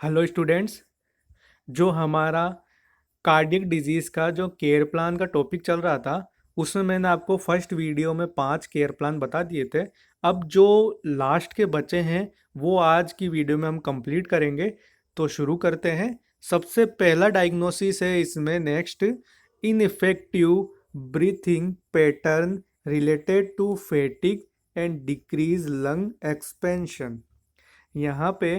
Hello students. जो हमारा cardiac disease का जो केयर प्लान का टॉपिक चल रहा था, उसमें मैंने आपको फर्स्ट वीडियो में 5 केयर प्लान बता दिए थे। अब जो लास्ट के बचे हैं वो आज की वीडियो में हम कंप्लीट करेंगे। तो शुरू करते हैं। सबसे पहला डायग्नोसिस है इसमें next, ineffective breathing pattern related to fatigue and decrease lung expansion. यहाँ पे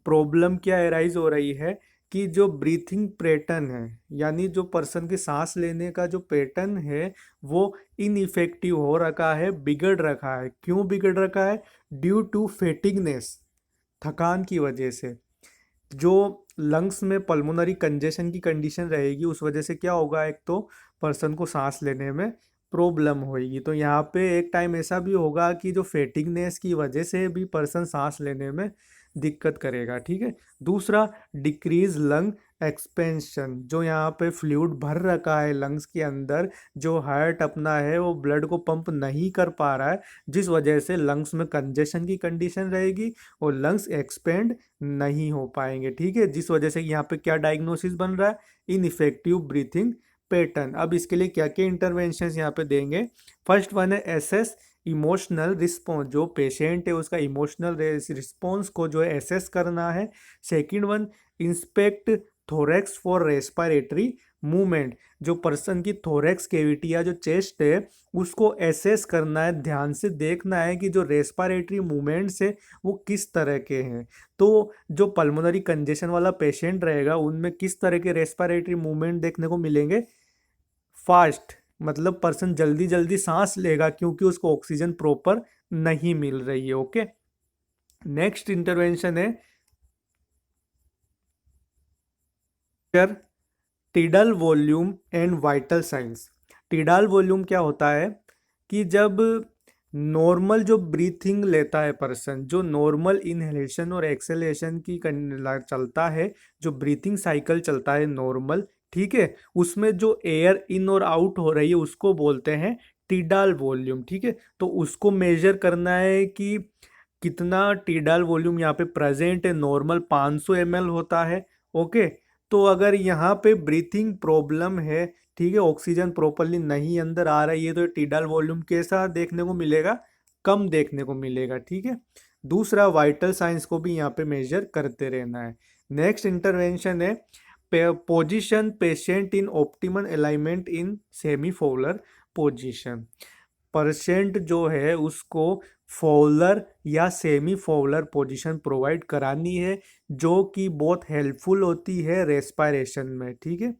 प्रॉब्लम क्या एराइज हो रही है कि जो ब्रीथिंग पैटर्न है, यानी जो पर्सन की सांस लेने का जो पैटर्न है वो इनइफेक्टिव हो रखा है, बिगड़ रखा है। क्यों बिगड़ रखा है? ड्यू टू फेटिगनेस, थकान की वजह से। जो लंग्स में पल्मोनरी कंजेशन की कंडीशन रहेगी, उस वजह से क्या होगा, एक तो पर्सन को सांस लेने में प्रॉब्लम होगी। तो यहाँ पे एक टाइम ऐसा भी होगा कि जो फेटिगनेस की वजह से भी पर्सन सांस लेने में दिक्कत करेगा। ठीक है। दूसरा, डिक्रीज लंग एक्सपेंशन। जो यहाँ पे फ्लूइड भर रखा है लंग्स के अंदर, जो हार्ट अपना है वो ब्लड को पंप नहीं कर पा रहा है, जिस वजह से लंग्स में कंजेशन की कंडीशन रहेगी और लंग्स एक्सपेंड नहीं हो पाएंगे। ठीक है। जिस वजह से यहाँ पे क्या डायग्नोसिस बन रहा है, इनइफेक्टिव ब्रीथिंग पैटर्न। अब इसके लिए क्या क्या इंटरवेंशंस यहाँ पे देंगे। फर्स्ट वन है एसेस इमोशनल रिस्पॉन्स। जो पेशेंट है उसका इमोशनल रिस्पॉन्स को जो है एसेस करना है। Second one, inspect thorax for respiratory movement. जो पर्सन की थोरेक्स कैविटी या जो चेस्ट है उसको एसेस करना है, ध्यान से देखना है कि जो रेस्पिरेटरी मूवमेंट्स है वो किस तरह के हैं। तो जो पल्मोनरी कंजेशन वाला पेशेंट रहेगा उनमें किस तरह के रेस्पिरेटरी मूवमेंट देखने को मिलेंगे? फास्ट, मतलब पर्सन जल्दी जल्दी सांस लेगा क्योंकि उसको ऑक्सीजन प्रॉपर नहीं मिल रही है। ओके। नेक्स्ट इंटरवेंशन है tidal volume and vital signs. Tidal volume क्या होता है कि जब नॉर्मल जो ब्रीथिंग लेता है पर्सन, जो नॉर्मल इनहेलेशन और एक्सहेलेशन की चलता है, जो ब्रीथिंग साइकिल चलता है नॉर्मल, ठीक है, उसमें जो एयर इन और आउट हो रही है उसको बोलते हैं टीडाल वॉल्यूम। ठीक है। तो उसको मेजर करना है कि कितना टीडाल वॉल्यूम यहाँ पे प्रेजेंट है। नॉर्मल 500 ml होता है। ओके। तो अगर यहाँ पे ब्रीथिंग प्रॉब्लम है, ठीक है, ऑक्सीजन प्रॉपरली नहीं अंदर आ रही है, तो टीडाल वॉल्यूम कैसा देखने को मिलेगा? कम देखने को मिलेगा। ठीक है। दूसरा, वाइटल साइंस को भी यहाँ पे मेजर करते रहना है। नेक्स्ट इंटरवेंशन है position patient in optimal alignment in semi Fowler position. Person जो है उसको फॉलर या सेमी फॉलर पोजीशन प्रोवाइड करानी है, जो कि बहुत हेल्पफुल होती है रेस्पिरेशन में। ठीक है।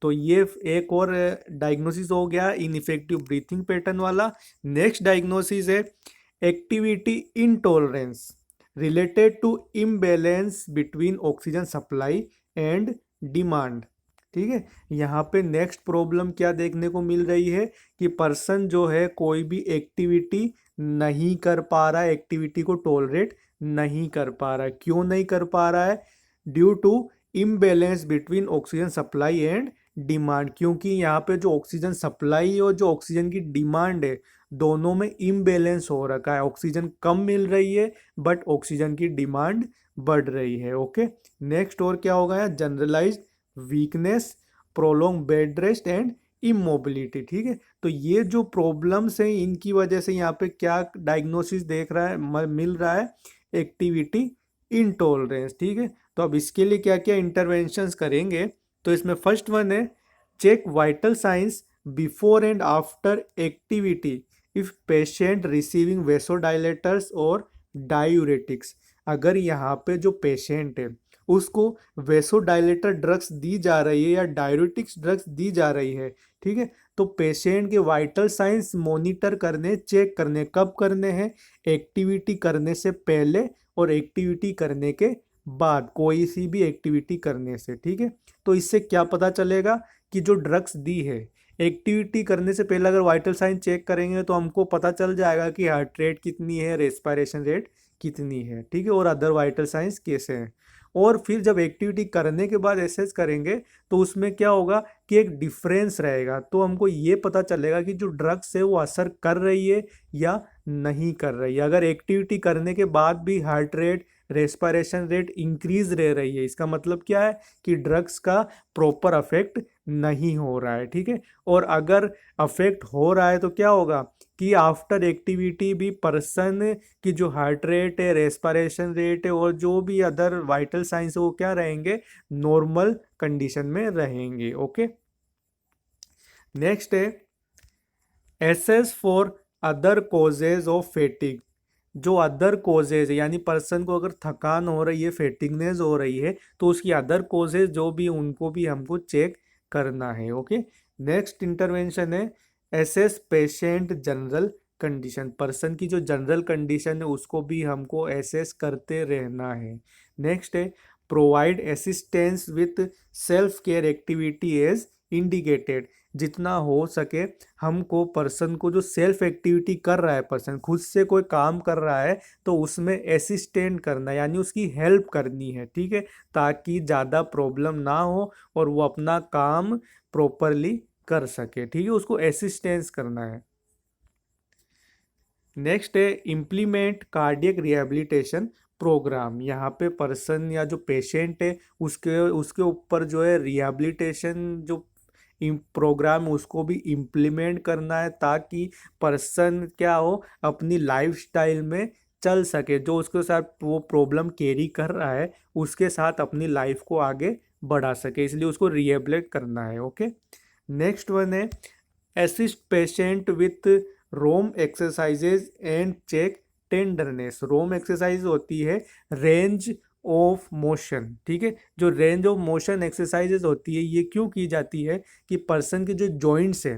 तो ये एक और डायग्नोसिस हो गया इनइफेक्टिव ब्रीथिंग पैटर्न वाला। नेक्स्ट डायग्नोसिस है activity intolerance related to imbalance between oxygen supply and demand. ठीक है। यहाँ पे नेक्स्ट प्रॉब्लम क्या देखने को मिल रही है कि पर्सन जो है कोई भी एक्टिविटी नहीं कर पा रहा है, एक्टिविटी को टॉलरेट नहीं कर पा रहा है। क्यों नहीं कर पा रहा है? Due to imbalance between oxygen supply and demand. क्योंकि यहाँ पे जो ऑक्सीजन सप्लाई और जो ऑक्सीजन की डिमांड है, दोनों में इम्बैलेंस हो रखा है। ऑक्सीजन कम मिल रही है बट ऑक्सीजन की डिमांड बढ़ रही है। ओके। नेक्स्ट और क्या होगा है, generalised weakness, prolong bed rest and immobility. ठीक है। तो ये जो प्रॉब्लम्स हैं इनकी वजह से यहाँ पे क्या डायग्नोसिस देख रहा है, मिल रहा है, एक्टिविटी इनटॉलरेंस। ठीक है। तो अब इसके लिए क्या क्या इंटरवेंशंस करेंगे, तो इसमें फर्स्ट वन है check vital signs before and after activity if patient receiving vasodilators और डायूरेटिक्स। अगर यहाँ पे जो पेशेंट है उसको वेसोडाइलेटर ड्रग्स दी जा रही है या डायूरेटिक्स ड्रग्स दी जा रही है, ठीक है, तो पेशेंट के वाइटल साइंस मॉनिटर करने, चेक करने। कब करने हैं? एक्टिविटी करने से पहले और एक्टिविटी करने के बाद, कोई सी भी एक्टिविटी करने से। ठीक है। तो इससे क्या पता चलेगा कि जो ड्रग्स दी है, एक्टिविटी करने से पहले अगर वाइटल साइन चेक करेंगे तो हमको पता चल जाएगा कि हार्ट रेट कितनी है, रेस्पिरेशन रेट कितनी है, ठीक है, और अदर वाइटल साइंस कैसे हैं। और फिर जब एक्टिविटी करने के बाद एसेस करेंगे तो उसमें क्या होगा कि एक डिफरेंस रहेगा, तो हमको ये पता चलेगा कि जो ड्रग्स है वो असर कर रही है या नहीं कर रही है। अगर एक्टिविटी करने के बाद भी heart rate, respiration rate increase रह रही है, इसका मतलब क्या है कि ड्रग्स का प्रॉपर अफेक्ट नहीं हो रहा है, ठीक है। और अगर अफेक्ट हो रहा है तो क्या होगा कि आफ्टर एक्टिविटी भी पर्सन की जो हार्ट रेट है, रेस्पिरेशन रेट है और जो भी अदर वाइटल साइंस है वो क्या रहेंगे, नॉर्मल कंडीशन में रहेंगे। ओके, नेक्स्ट है assess for other causes of fatigue. जो अदर कॉजेज है यानी पर्सन को अगर थकान हो रही है, फेटिगनेस हो रही है, तो उसकी अदर कॉजेज जो भी उनको भी हमको चेक करना है। ओके, नेक्स्ट इंटरवेंशन है assess patient general condition. Person की जो जनरल कंडीशन है उसको भी हमको एसेस करते रहना है। नेक्स्ट है provide assistance with self care activity as indicated. जितना हो सके हमको पर्सन को जो सेल्फ एक्टिविटी कर रहा है, पर्सन खुद से कोई काम कर रहा है तो उसमें असिस्टेंट करना यानी उसकी हेल्प करनी है, ठीक है, ताकि ज़्यादा प्रॉब्लम ना हो और वो अपना काम प्रॉपरली कर सके, ठीक है, उसको असिस्टेंस करना है। नेक्स्ट है इम्प्लीमेंट कार्डियक रिहेबिलिटेशन प्रोग्राम। यहाँ पे पर्सन या जो पेशेंट है उसके उसके ऊपर जो है रिहेबिलिटेशन जो प्रोग्राम उसको भी इम्प्लीमेंट करना है, ताकि पर्सन क्या हो अपनी लाइफस्टाइल में चल सके, जो उसके साथ वो प्रॉब्लम कैरी कर रहा है उसके साथ अपनी लाइफ को आगे बढ़ा सके, इसलिए उसको रिहेबिलिट करना है। ओके, नेक्स्ट वन है assist patient with ROM exercises and check tenderness. ROM exercise होती है रेंज ऑफ मोशन, ठीक है। जो रेंज ऑफ मोशन एक्सरसाइजेज होती है ये क्यों की जाती है कि पर्सन के जो जॉइंट्स है,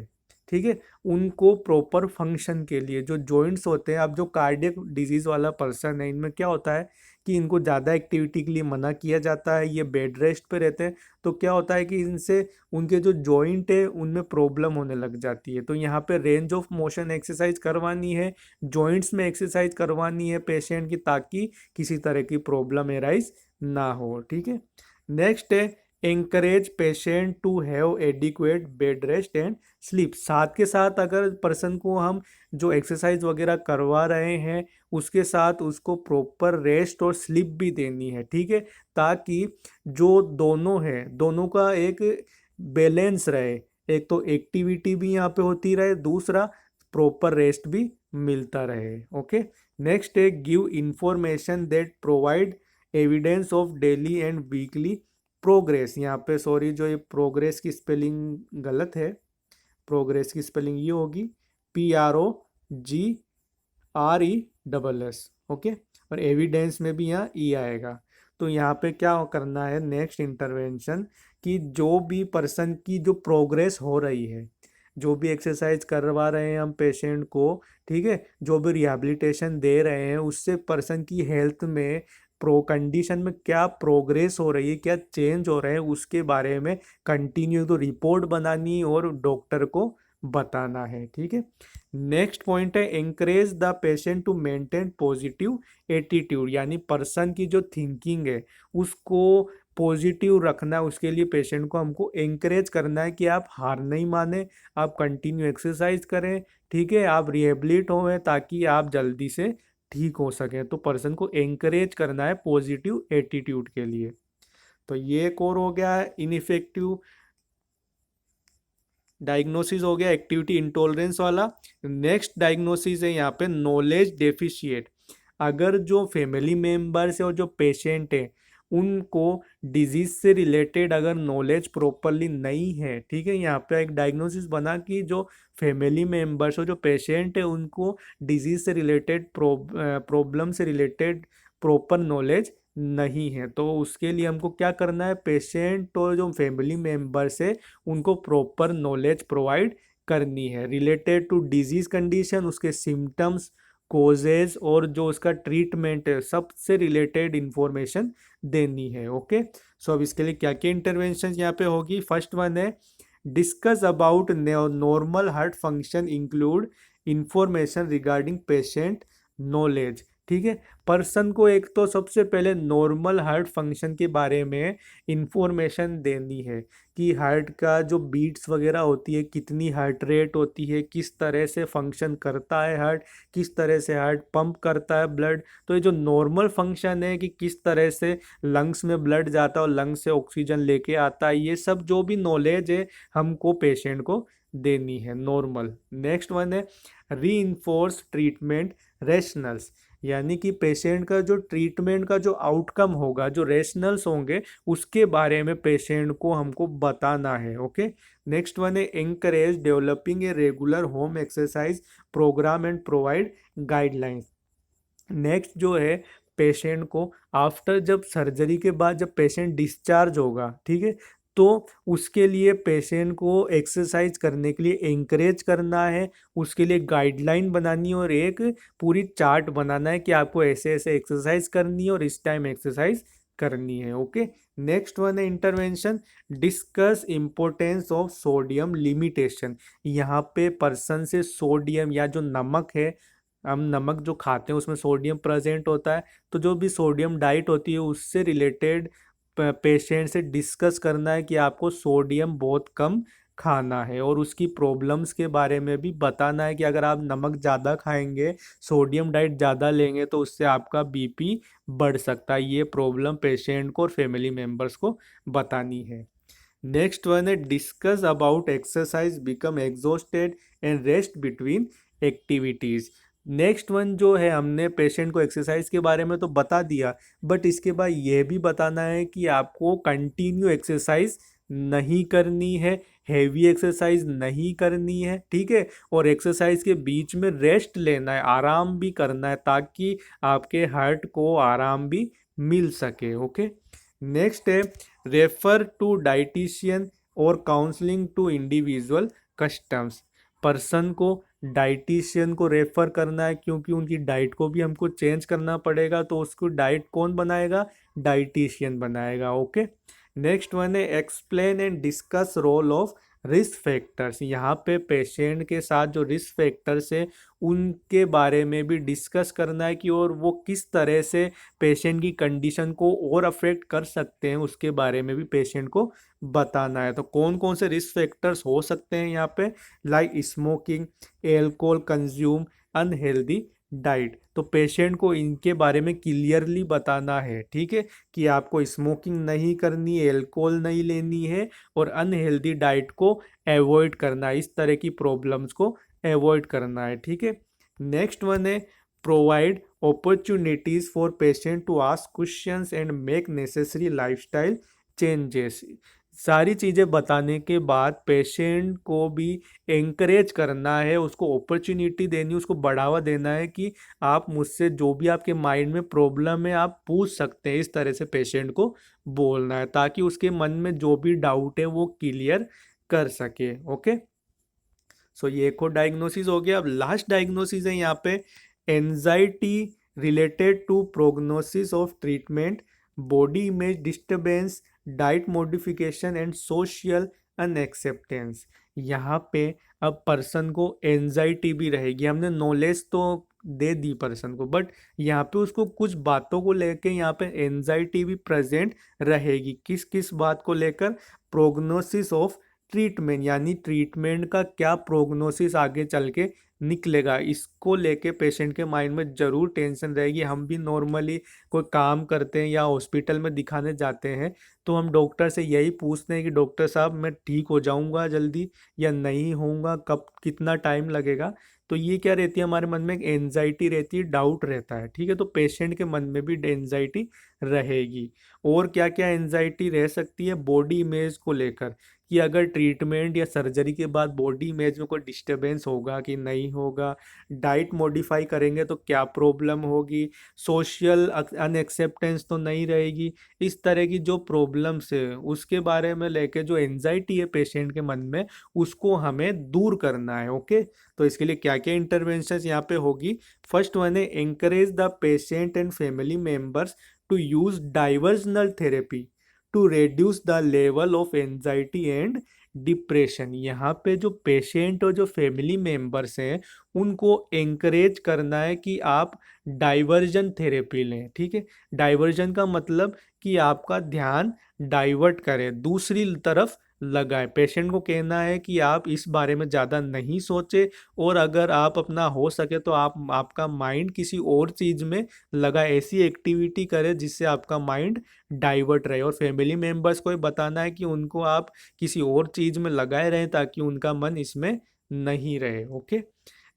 ठीक है, उनको प्रॉपर फंक्शन के लिए जो जॉइंट्स होते हैं, अब जो कार्डियक डिजीज वाला पर्सन है इनमें क्या होता है कि इनको ज़्यादा एक्टिविटी के लिए मना किया जाता है, ये बेड रेस्ट पे रहते हैं, तो क्या होता है कि इनसे उनके जो जॉइंट है उनमें प्रॉब्लम होने लग जाती है। तो यहाँ पे रेंज ऑफ मोशन एक्सरसाइज करवानी है, जॉइंट्स में एक्सरसाइज करवानी है पेशेंट की, ताकि किसी तरह की प्रॉब्लम एराइज ना हो, ठीक है। नेक्स्ट है encourage patient to have adequate bed rest and sleep. साथ के साथ अगर पर्सन को हम जो एक्सरसाइज वगैरह करवा रहे हैं उसके साथ उसको प्रॉपर रेस्ट और स्लीप भी देनी है, ठीक है, ताकि जो दोनों है दोनों का एक बैलेंस रहे, एक तो एक्टिविटी भी यहाँ पे होती रहे, दूसरा प्रॉपर रेस्ट भी मिलता रहे। ओके, नेक्स्ट है give information that provide evidence of daily and weekly progress. यहाँ पे सॉरी जो ये प्रोग्रेस की स्पेलिंग गलत है, प्रोग्रेस की स्पेलिंग ये होगी PROGRESS। ओके, और एविडेंस में भी यहाँ ई आएगा। तो यहाँ पे क्या करना है नेक्स्ट इंटरवेंशन कि जो भी पर्सन की जो प्रोग्रेस हो रही है, जो भी एक्सरसाइज करवा रहे हैं हम पेशेंट को, ठीक है, जो भी रिहैबिलिटेशन दे रहे हैं उससे पर्सन की हेल्थ में प्रो कंडीशन में क्या प्रोग्रेस हो रही है, क्या चेंज हो रहे हैं, उसके बारे में कंटिन्यू तो रिपोर्ट बनानी और डॉक्टर को बताना है, ठीक है। नेक्स्ट पॉइंट है encourage the patient to maintain positive attitude. यानी पर्सन की जो थिंकिंग है उसको पॉजिटिव रखना है, उसके लिए पेशेंट को हमको एंकरेज करना है कि आप हार नहीं माने, आप कंटिन्यू एक्सरसाइज करें, ठीक है, आप रिहेबिलिट हों ताकि आप जल्दी से ठीक हो सकें। तो पर्सन को एंकरेज करना है पॉजिटिव एटीट्यूड के लिए। तो ये एक और हो गया है इनइफेक्टिव डायग्नोसिस, हो गया एक्टिविटी इंटॉलरेंस वाला। नेक्स्ट डायग्नोसिस है यहाँ पे नॉलेज डेफिशिएट। अगर जो फैमिली मेम्बर्स है और जो पेशेंट है उनको डिजीज से रिलेटेड अगर नॉलेज प्रॉपरली नहीं है, ठीक है, यहाँ पे एक डायग्नोसिस बना कि जो फैमिली मेम्बर्स और जो पेशेंट है उनको डिजीज से रिलेटेड प्रॉब्लम से रिलेटेड प्रॉपर नॉलेज नहीं है, तो उसके लिए हमको क्या करना है, पेशेंट और जो फैमिली मेम्बर्स है उनको प्रॉपर नॉलेज प्रोवाइड करनी है रिलेटेड टू डिजीज कंडीशन, उसके सिम्टम्स, कोजेज और जो उसका ट्रीटमेंट है सबसे रिलेटेड इंफॉर्मेशन देनी है। ओके, सो अब इसके लिए क्या क्या इंटरवेंशन यहाँ पे होगी। फर्स्ट वन है discuss about normal heart function include information regarding patient knowledge. ठीक है। पर्सन को एक तो सबसे पहले नॉर्मल हार्ट फंक्शन के बारे में इंफॉर्मेशन देनी है कि हार्ट का जो बीट्स वगैरह होती है, कितनी हार्ट रेट होती है, किस तरह से फंक्शन करता है हार्ट, किस तरह से हार्ट पंप करता है ब्लड। तो ये जो नॉर्मल फंक्शन है कि किस तरह से लंग्स में ब्लड जाता है और लंग्स से ऑक्सीजन लेके आता है, ये सब जो भी नॉलेज है हमको पेशेंट को देनी है नॉर्मल। नेक्स्ट वन है री इन्फोर्स ट्रीटमेंट रेशनल्स, यानी कि पेशेंट का जो ट्रीटमेंट का जो आउटकम होगा, जो रेशनल्स होंगे, उसके बारे में पेशेंट को हमको बताना है। ओके। नेक्स्ट वन है encourage developing a regular home exercise programme and provide guidelines. Next जो है पेशेंट को आफ्टर, जब सर्जरी के बाद जब पेशेंट डिस्चार्ज होगा, ठीक है, तो उसके लिए पेशेंट को एक्सरसाइज करने के लिए एंकरेज करना है, उसके लिए गाइडलाइन बनानी है और एक पूरी चार्ट बनाना है कि आपको ऐसे ऐसे एक्सरसाइज करनी है और इस टाइम एक्सरसाइज करनी है। ओके। नेक्स्ट वन है intervention discuss importance of sodium limitation. यहाँ पे पर्सन से सोडियम या जो नमक है, हम नमक जो खाते हैं उसमें सोडियम प्रेजेंट होता है, तो जो भी सोडियम डाइट होती है उससे रिलेटेड पेशेंट से डिस्कस करना है कि आपको सोडियम बहुत कम खाना है और उसकी प्रॉब्लम्स के बारे में भी बताना है कि अगर आप नमक ज़्यादा खाएंगे, सोडियम डाइट ज़्यादा लेंगे तो उससे आपका बीपी बढ़ सकता है। ये प्रॉब्लम पेशेंट को और फैमिली मेम्बर्स को बतानी है। नेक्स्ट वन है discuss about exercise become exhausted and rest between activities. Next one जो है, हमने पेशेंट को एक्सरसाइज के बारे में तो बता दिया, बट इसके बाद ये भी बताना है कि आपको कंटिन्यू एक्सरसाइज नहीं करनी है, हैवी एक्सरसाइज नहीं करनी है, ठीक है, और एक्सरसाइज के बीच में रेस्ट लेना है, आराम भी करना है ताकि आपके हार्ट को आराम भी मिल सके। ओके। नेक्स्ट है रेफर टू डाइटिशियन और counselling to individual customs. Person को डाइटिशियन को रेफर करना है क्योंकि उनकी डाइट को भी हमको चेंज करना पड़ेगा, तो उसको डाइट कौन बनाएगा? डाइटिशियन बनाएगा। ओके। नेक्स्ट वन है explain and discuss role of risk factors. यहाँ पे पेशेंट के साथ जो रिस्क फैक्टर्स है उनके बारे में भी डिस्कस करना है कि और वो किस तरह से पेशेंट की कंडीशन को और अफेक्ट कर सकते हैं, उसके बारे में भी पेशेंट को बताना है। तो कौन कौन से रिस्क फैक्टर्स हो सकते हैं यहाँ पे? Like smoking, alcohol consume, unhealthy diet. तो पेशेंट को इनके बारे में क्लियरली बताना है, ठीक है, कि आपको स्मोकिंग नहीं करनी है, एल्कोहल नहीं लेनी है और अनहेल्दी डाइट को अवॉइड करना है, इस तरह की प्रॉब्लम्स को अवॉइड करना है, ठीक है। नेक्स्ट वन है provide opportunities for patient to ask questions and make necessary lifestyle changes. सारी चीज़ें बताने के बाद पेशेंट को भी एंकरेज करना है, उसको अपॉर्चुनिटी देनी है, उसको बढ़ावा देना है कि आप मुझसे जो भी आपके माइंड में प्रॉब्लम है आप पूछ सकते हैं, इस तरह से पेशेंट को बोलना है ताकि उसके मन में जो भी डाउट है वो क्लियर कर सके। ओके। सो ये एक और डायग्नोसिस हो गया। अब लास्ट डायग्नोसिस है यहाँ पे anxiety related to prognosis of treatment, body image disturbance, diet modification and social unacceptance. यहाँ पे अब पर्सन को एंजाइटी भी रहेगी, हमने नॉलेज तो दे दी पर्सन को, बट यहाँ पे उसको कुछ बातों को लेके यहाँ पे एंजाइटी भी प्रेजेंट रहेगी। किस किस बात को लेकर? प्रोग्नोसिस ऑफ ट्रीटमेंट, यानी ट्रीटमेंट का क्या प्रोग्नोसिस आगे चल के निकलेगा, इसको लेके पेशेंट के माइंड में ज़रूर टेंशन रहेगी। हम भी नॉर्मली कोई काम करते हैं या हॉस्पिटल में दिखाने जाते हैं तो हम डॉक्टर से यही पूछते हैं कि डॉक्टर साहब मैं ठीक हो जाऊंगा जल्दी या नहीं होऊंगा, कब कितना टाइम लगेगा। तो ये क्या रहती है, हमारे मन में एक एनजाइटी रहती है, डाउट रहता है, ठीक है। तो पेशेंट के मन में भी एनजाइटी रहेगी। और क्या क्या एनजाइटी रह सकती है? बॉडी इमेज को लेकर कि अगर ट्रीटमेंट या सर्जरी के बाद बॉडी इमेज में कोई डिस्टरबेंस होगा कि नहीं होगा, डाइट मॉडिफाई करेंगे तो क्या प्रॉब्लम होगी, सोशल अनएक्सेप्टेंस तो नहीं रहेगी। इस तरह की जो प्रॉब्लम्स है उसके बारे में लेके जो एंजाइटी है पेशेंट के मन में, उसको हमें दूर करना है। ओके। तो इसके लिए क्या क्या इंटरवेंशन यहाँ पे होगी? फर्स्ट वन है encourage the patient and family members to use diversional therapy to reduce the level of anxiety and depression. यहाँ पे जो पेशेंट और जो फैमिली मेम्बर्स हैं उनको एंकरेज करना है कि आप डाइवर्जन थेरेपी लें। ठीक है, डाइवर्जन का मतलब कि आपका ध्यान डाइवर्ट करें, दूसरी तरफ लगाए। पेशेंट को कहना है कि आप इस बारे में ज़्यादा नहीं सोचे, और अगर आप अपना हो सके तो आप आपका माइंड किसी और चीज़ में लगाए, ऐसी एक्टिविटी करें जिससे आपका माइंड डाइवर्ट रहे। और फैमिली मेम्बर्स को ये बताना है कि उनको आप किसी और चीज़ में लगाए रहें ताकि उनका मन इसमें नहीं रहे। ओके,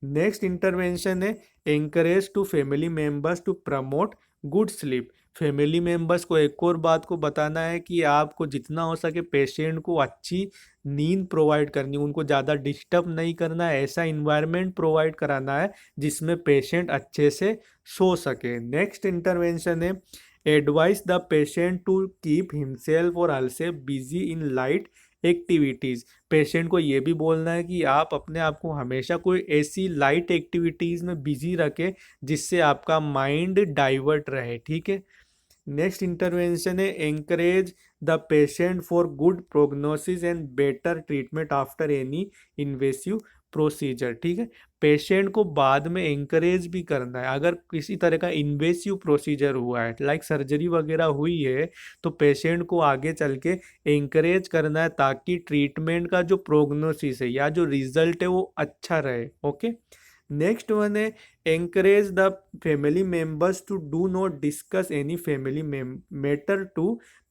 नेक्स्ट इंटरवेंशन है encourage to family members to promote good sleep. Family members को एक और बात को बताना है कि आपको जितना हो सके पेशेंट को अच्छी नींद प्रोवाइड करनी, उनको ज़्यादा डिस्टर्ब नहीं करना है, ऐसा इन्वायरमेंट प्रोवाइड कराना है जिसमें पेशेंट अच्छे से सो सके। नेक्स्ट इंटरवेंशन है advise the patient to keep himself और herself busy in light activities. Patient को ये भी बोलना है कि आप अपने आप को हमेशा कोई ऐसी लाइट एक्टिविटीज़ में बिजी रखें जिससे आपका माइंड डाइवर्ट रहे। ठीक है, नेक्स्ट इंटरवेंशन है encourage the patient for good prognosis and better treatment after any invasive procedure. ठीक है, पेशेंट को बाद में एंकरेज भी करना है, अगर किसी तरह का इन्वेसिव प्रोसीजर हुआ है लाइक सर्जरी वगैरह हुई है तो पेशेंट को आगे चल के एंकरेज करना है ताकि ट्रीटमेंट का जो प्रोग्नोसिस है या जो रिजल्ट है वो अच्छा रहे। ओके, नेक्स्ट वन है encourage the family members to do not discuss any family matter to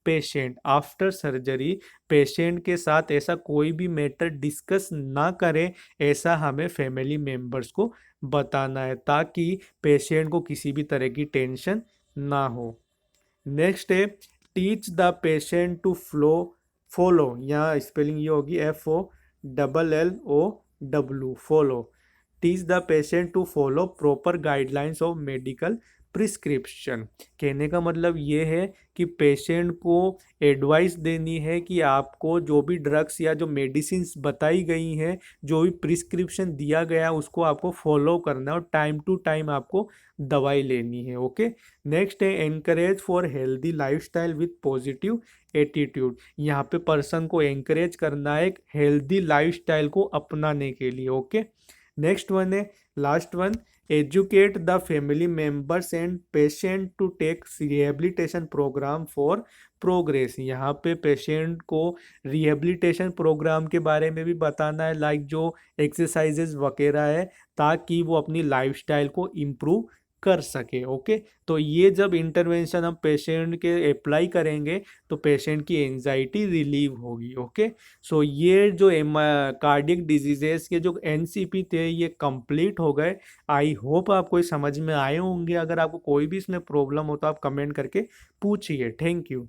patient after surgery. Patient के साथ ऐसा कोई भी मैटर डिस्कस ना करें, ऐसा हमें फैमिली मेंबर्स को बताना है ताकि पेशेंट को किसी भी तरह की टेंशन ना हो। नेक्स्ट है teach the patient to follow, यहाँ स्पेलिंग ये होगी FOLLOW, follow. Teach the patient to follow proper guidelines of medical prescription. कहने का मतलब ये है कि पेशेंट को एडवाइस देनी है कि आपको जो भी ड्रग्स या जो मेडिसिन्स बताई गई हैं, जो भी प्रिस्क्रिप्शन दिया गया है उसको आपको फॉलो करना है और टाइम टू टाइम आपको दवाई लेनी है। ओके, नेक्स्ट है encourage for healthy lifestyle with positive attitude. यहाँ पे पर्सन को एनकरेज करना है एक हेल्दी लाइफस्टाइल को अपनाने के लिए। ओके, नेक्स्ट वन है last one educate the family members and patient to take rehabilitation programme for progress. यहाँ पे पेशेंट को रिहेबिलिटेशन प्रोग्राम के बारे में भी बताना है लाइक जो एक्सरसाइजेज वगैरह है ताकि वो अपनी लाइफस्टाइल को इम्प्रूव कर सके। ओके, तो ये जब इंटरवेंशन हम पेशेंट के अप्लाई करेंगे तो पेशेंट की एंजाइटी रिलीव होगी। ओके, सो ये जो कार्डियक डिजीजेस के जो NCP थे ये कंप्लीट हो गए। आई होप आपको ये समझ में आए होंगे। अगर आपको कोई भी इसमें प्रॉब्लम हो तो आप कमेंट करके पूछिए। Thank you.